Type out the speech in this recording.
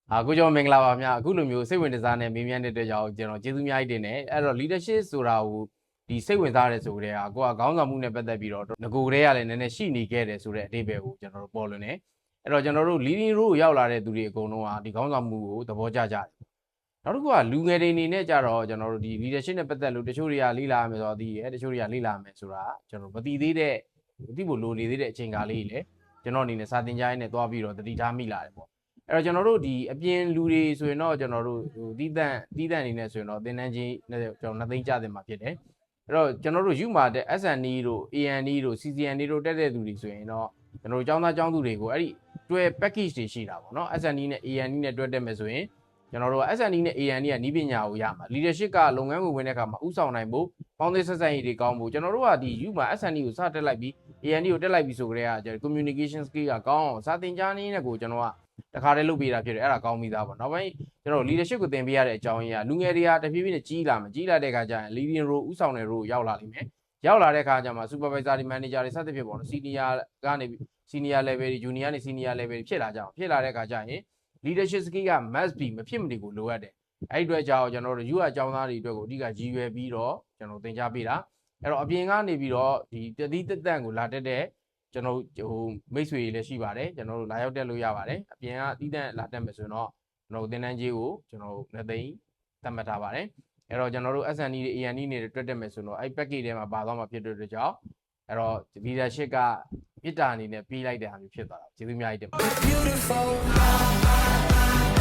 ကိုကျော်မင်္ဂလာပါခင်ဗျာအခုလိုမျိုးစိတ်ဝင်စားနေမေးမြန်းတဲ့အတွက်ကြောင့်ကျွန်တော်ကျေးဇူးအများကြီးတင်တယ်အဲ့တော့ leadership ဆိုတာကိုဒီစိတ်ဝင်စားရဲဆိုတဲ့ဟာကိုကခေါင်းဆောင်မှုနဲ့ပတ်သက်ပြီးတော့ငကိုယ်တည်းကလည်းနည်းနည်းရှိနေခဲ့တယ်ဆိုတဲ့အဓိပ္ပာယ်ကိုကျွန်တော်တို့ပေါ်လွင်တယ်အဲ့တော့ကျွန်တော်တို့ leading role ကိုရောက်လာတဲ့သူတွေအကုန်လုံးကဒီခေါင်းဆောင်မှုကိုသဘောကျကြတယ်နောက်တစ်ခုကလူငယ်တွေအနေနဲ့ကြတော့ကျွန်တော်တို့ဒီ leadership နဲ့ပတ်သက်လို့တချို့တွေကလေ့လာရမယ်ဆိုတော့သိရဲတချို့တွေကလေ့လာရမယ်ဆိုတာကျွန်တော်မသိသေးတဲ့သိဖို့လိုနေသေးတဲ့အချိန်ကာလလေးလေကျွန်တော်အနေနဲ့စာသင်ကြားရင်းနဲ့တွားပြီးတော့တတိထားမိလာတယ်ပေါ့အဲ့တော့ကျွန်တော်တို့ဒီအပြင်လူတွေဆိုရင်တော့ကျွန်တော်တို့တီးတန့်အနေနဲ့ဆိုရင်တော့သင်တန်းချင်းနဲ့ကျွန်တော်နှစ်သိန်းကျတင်မှာဖြစ်တယ်အဲ့တော့ကျွန်တော်တို့ယူမှာတဲ့ SNE တို့ ANE တို့ CCNE တို့တက်တဲ့သူတွေဆိုရင်တော့ကျွန်တော်တို့ကျောင်းသားကျောင်းသူတွေကိုအဲ့ဒီတွဲ package တွေရှိတာပေါ့နော် SNE နဲ့ ANE နဲ့တွဲတက်မယ်ဆိုရင်ကျွန်တော်တို့ SNE နဲ့ ANE ကနီးပညာကိုရမှာ leadership ကလုပ်ငန်းကိုဝင်တဲ့အခါမှာဥဆောင်နိုင်ဖို့ပေါင်းသင်းဆက်ဆံရေးတွေကောင်းဖို့ကျွန်တော်တို့ကဒီယူမှာ SNE ကိုစတက်လိုက်ပြီး ANE ကိုတက်လိုက်ပြီးဆိုကြတဲ့က communication skill ကကောင်းအောင်စာသင်ကြားနည်းနဲ့ကိုကျွန်တော်ကတခါတည်းလုပ်ပေးတာဖြစ်တယ်အဲ့ဒါကောင်းပြီးသားပေါ့နောက်ပိုင်းကျွန်တော် leadership ကိုသင်ပေးရတဲ့အကြောင်းရင်းကလူငယ်တွေကတဖြည်းဖြည်းနဲ့ကြီးလာတဲ့အခါကျရင် leading role ဥဆောင်တဲ့ role ရောက်လာလိမ့်မယ်ရောက်လာတဲ့အခါကျမှ supervisor တွေ manager တွေစသဖြင့်ပေါ့နော် senior ကနေ senior level တွေ junior နဲ့ senior level တွေဖြစ်လာကြအောင်ဖြစ်လာတဲ့အခါကျရင် leadership skill က must be မဖြစ်မနေကိုလိုအပ်တယ်အဲ့ဒီအတွက်ကြောင့်ကျွန်တော်တို့ ယူအကြောင်းသားတွေအတွက်ကိုအဓိကရည်ရွယ်ပြီးတော့ကျွန်တော်သင်ကြားပေးတာအဲ့တော့အပြင်ကနေပြီးတော့ဒီတတိတတန့်ကိုလာတက်တဲ့ကျွန်တော်ဟိုမိတ်ဆွေတွေလည်းရှိပါတယ်ကျွန်တော်တို့လာရောက်တက်လို့ရပါတယ်အပြင်ကတီးတန့်လာတက်မယ်ဆိုရင်တော့ကျွန်တော်သင်တန်းကြီးကိုကျွန်တော်နှစ်သိန်းသတ်မှတ်ထားပါတယ်အဲ့တော့ကျွန်တော်တို့ SNE တွေ ANE တွေတွက်တက်မယ်ဆိုတော့အဲ့ package ထဲမှာပါသွားမှာဖြစ်တဲ့အတွက်ကြောင့်အဲ့တော့ leadership ကပြစ်တာအနေနဲ့ပြီးလိုက်တဲ့ဟာမျိုးဖြစ်သွားတာကျေးဇူးအများကြီးတင်ပါတယ်